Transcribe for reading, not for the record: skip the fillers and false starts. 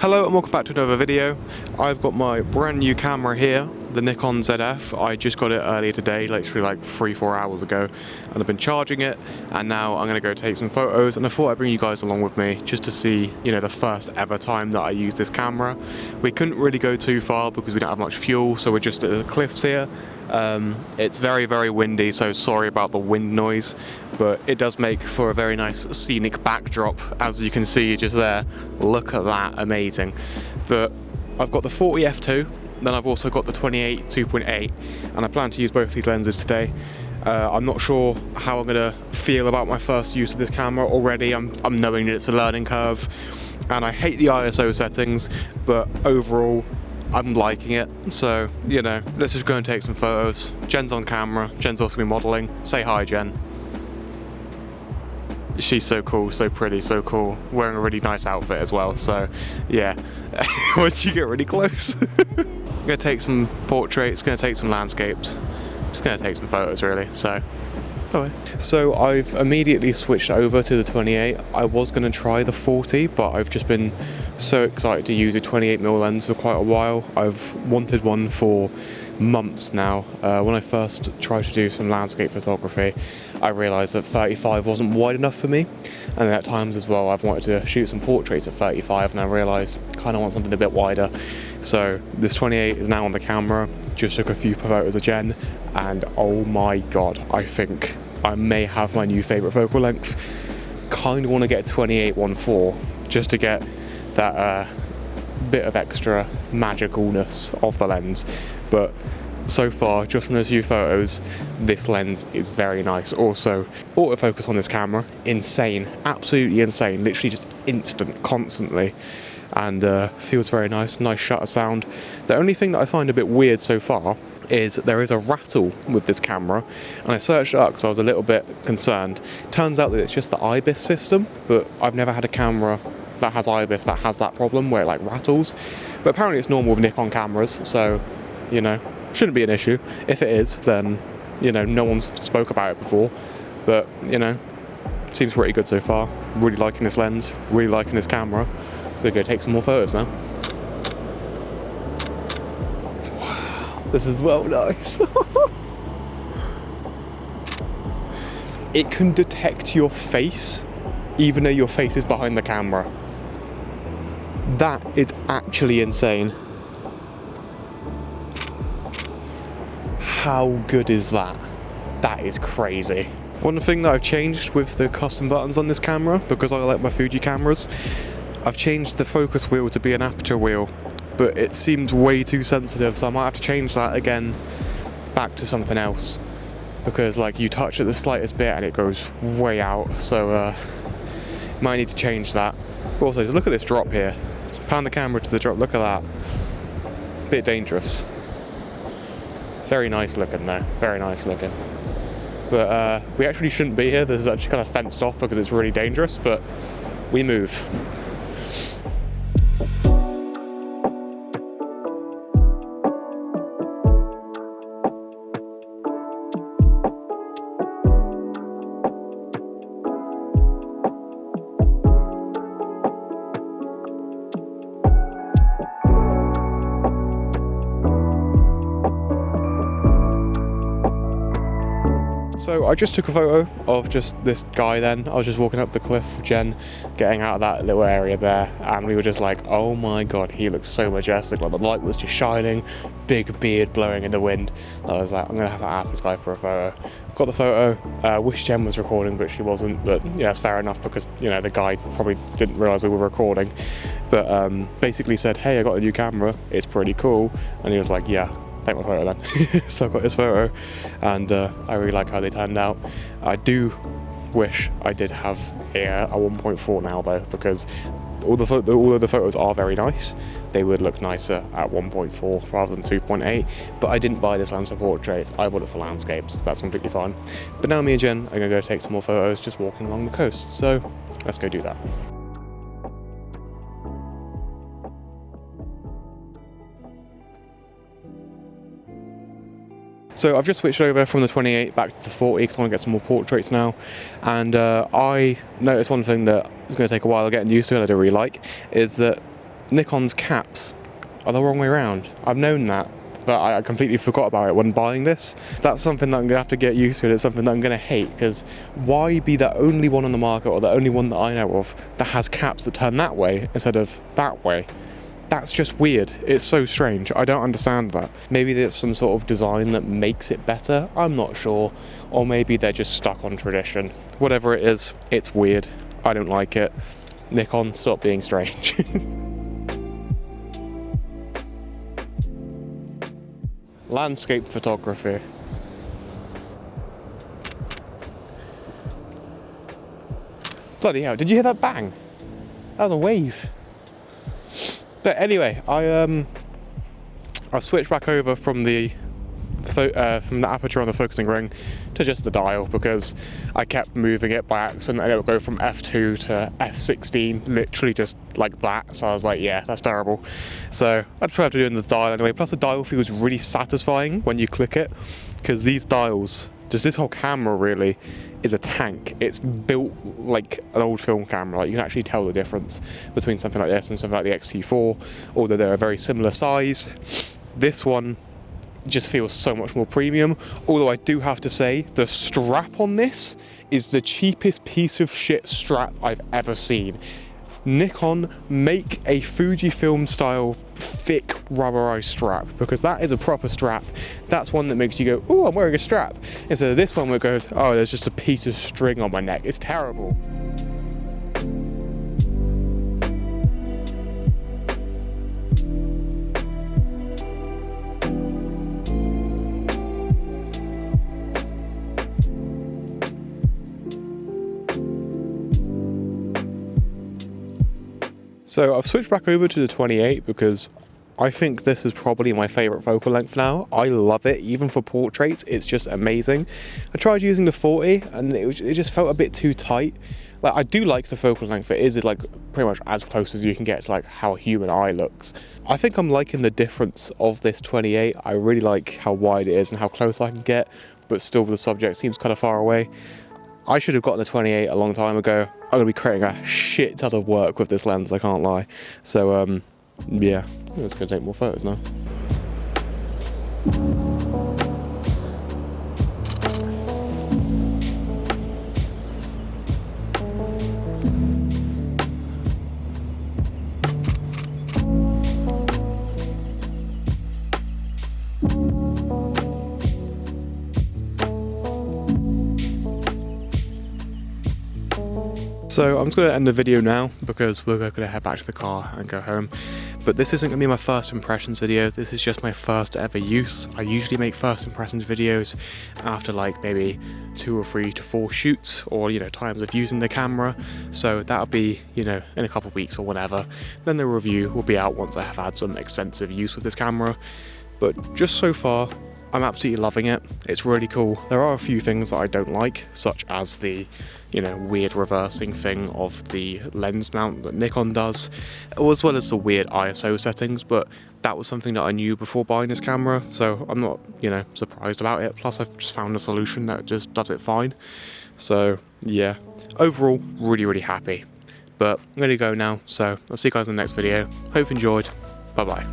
Hello and welcome back to another video. I've got my brand new camera here, the Nikon ZF. I just got it earlier today, literally like 3-4 hours ago, and I've been charging it, and now I'm going to go take some photos, and I thought I'd bring you guys along with me just to see, you know, the first ever time that I used this camera. We couldn't really go too far because we don't have much fuel, so we're just at the cliffs here. It's very, very windy, so sorry about the wind noise, but it does make for a very nice scenic backdrop, as you can see just there. Look at that, amazing. But I've got the 40 f2, then I've also got the 28 2.8, and I plan to use both these lenses today. I'm not sure how I'm going to feel about my first use of this camera already. I'm knowing that it's a learning curve, and I hate the ISO settings, but overall I'm liking it. So, you know, let's just go and take some photos. Jen's on camera, Jen's also been modelling. Say hi, Jen. She's so cool, so pretty, so cool. Wearing a really nice outfit as well, so yeah. Once you get really close. I'm gonna take some portraits, gonna take some landscapes. Just gonna take some photos really, so bye. So I've immediately switched over to the 28. I was gonna try the 40, but I've just been so excited to use a 28mm lens for quite a while. I've wanted one for months now. When I first tried to do some landscape photography, I realised that 35 wasn't wide enough for me, and at times as well I've wanted to shoot some portraits at 35, and I realised I kind of want something a bit wider. So this 28 is now on the camera. Just took a few photos of Jen, and oh my god, I think I may have my new favourite focal length. Kind of want to get a 28 1.4 just to get that bit of extra magicalness of the lens. But so far, just from those few photos, this lens is very nice. Also, autofocus on this camera, insane, absolutely insane, literally just instant, constantly, and feels very nice, nice shutter sound. The only thing that I find a bit weird so far is there is a rattle with this camera, and I searched it up because I was a little bit concerned. Turns out that it's just the IBIS system, but I've never had a camera that has IBIS that has that problem where it like rattles. But apparently it's normal with Nikon cameras, so you know, shouldn't be an issue. If it is, then you know, no one's spoke about it before, but you know, seems pretty good so far. Really liking this lens, really liking this camera. So gonna go take some more photos now. Wow, this is well nice. It can detect your face even though your face is behind the camera. That is actually insane. How good is that? That is crazy. One thing that I've changed with the custom buttons on this camera, because I like my Fuji cameras, I've changed the focus wheel to be an aperture wheel, but it seems way too sensitive, so I might have to change that again back to something else, because like you touch it the slightest bit and it goes way out, so might need to change that. But also, just look at this drop here. Just pan the camera to the drop, look at that. Bit dangerous. Very nice looking though, very nice looking. But we actually shouldn't be here. This is actually kind of fenced off because it's really dangerous, but we move. So I just took a photo of just this guy then. I was just walking up the cliff with Jen, getting out of that little area there, and we were just like, oh my god, he looks so majestic. Like the light was just shining, big beard blowing in the wind. I was like, I'm gonna have to ask this guy for a photo. I've got the photo. Wish Jen was recording, but she wasn't. But yeah, it's fair enough because, you know, the guy probably didn't realise we were recording. But basically said, hey, I got a new camera, it's pretty cool. And he was like, yeah, take my photo then. So I got his photo, and I really like how they turned out. I do wish I did have a 1.4 now though, because although the photos are very nice, they would look nicer at 1.4 rather than 2.8. But I didn't buy this lens for portraits, I bought it for landscapes. That's completely fine. But now me and Jen are gonna go take some more photos just walking along the coast, so let's go do that. So I've just switched over from the 28 back to the 40 because I want to get some more portraits now, and I noticed one thing that is going to take a while getting used to and I don't really like, is that Nikon's caps are the wrong way around. I've known that, but I completely forgot about it when buying this. That's something that I'm gonna have to get used to, and it's something that I'm gonna hate, because why be the only one on the market, or the only one that I know of, that has caps that turn that way instead of that way? That's just weird. It's so strange. I don't understand that. Maybe there's some sort of design that makes it better, I'm not sure. Or maybe they're just stuck on tradition. Whatever it is, it's weird. I don't like it. Nikon, stop being strange. Landscape photography. Bloody hell, did you hear that bang? That was a wave. But anyway, I switched back over from the aperture on the focusing ring to just the dial, because I kept moving it by accident and it would go from f2 to f16, literally just like that. So I was like, yeah, that's terrible. So I prefer to do it in the dial anyway. Plus the dial feels really satisfying when you click it, because these dials, just this whole camera really is a tank. It's built like an old film camera. Like, you can actually tell the difference between something like this and something like the X-T4, although they're a very similar size. This one just feels so much more premium, although I do have to say the strap on this is the cheapest piece of shit strap I've ever seen. Nikon, make a Fujifilm style thick rubberized strap, because that is a proper strap. That's one that makes you go, oh, I'm wearing a strap, instead of this one where it goes, oh, there's just a piece of string on my neck. It's terrible. So I've switched back over to the 28 because I think this is probably my favourite focal length now. I love it, even for portraits, it's just amazing. I tried using the 40 and it just felt a bit too tight. Like, I do like the focal length, it is like pretty much as close as you can get to like how a human eye looks. I think I'm liking the difference of this 28. I really like how wide it is and how close I can get, but still the subject seems kind of far away. I should have gotten the 28 a long time ago. I'm going to be creating a shit ton of work with this lens, I can't lie. So, yeah, I'm just going to take more photos now. So I'm just going to end the video now because we're going to head back to the car and go home. But this isn't going to be my first impressions video, this is just my first ever use. I usually make first impressions videos after like maybe 2 or 3 to 4 shoots, or you know, times of using the camera. So that'll be, you know, in a couple of weeks or whatever. Then the review will be out once I have had some extensive use with this camera. But just so far, I'm absolutely loving it. It's really cool. There are a few things that I don't like, such as the, you know, weird reversing thing of the lens mount that Nikon does, as well as the weird ISO settings, but that was something that I knew before buying this camera, so I'm not, you know, surprised about it. Plus I've just found a solution that just does it fine. So yeah, overall, really happy. But I'm gonna go now, so I'll see you guys in the next video. Hope you enjoyed. Bye bye.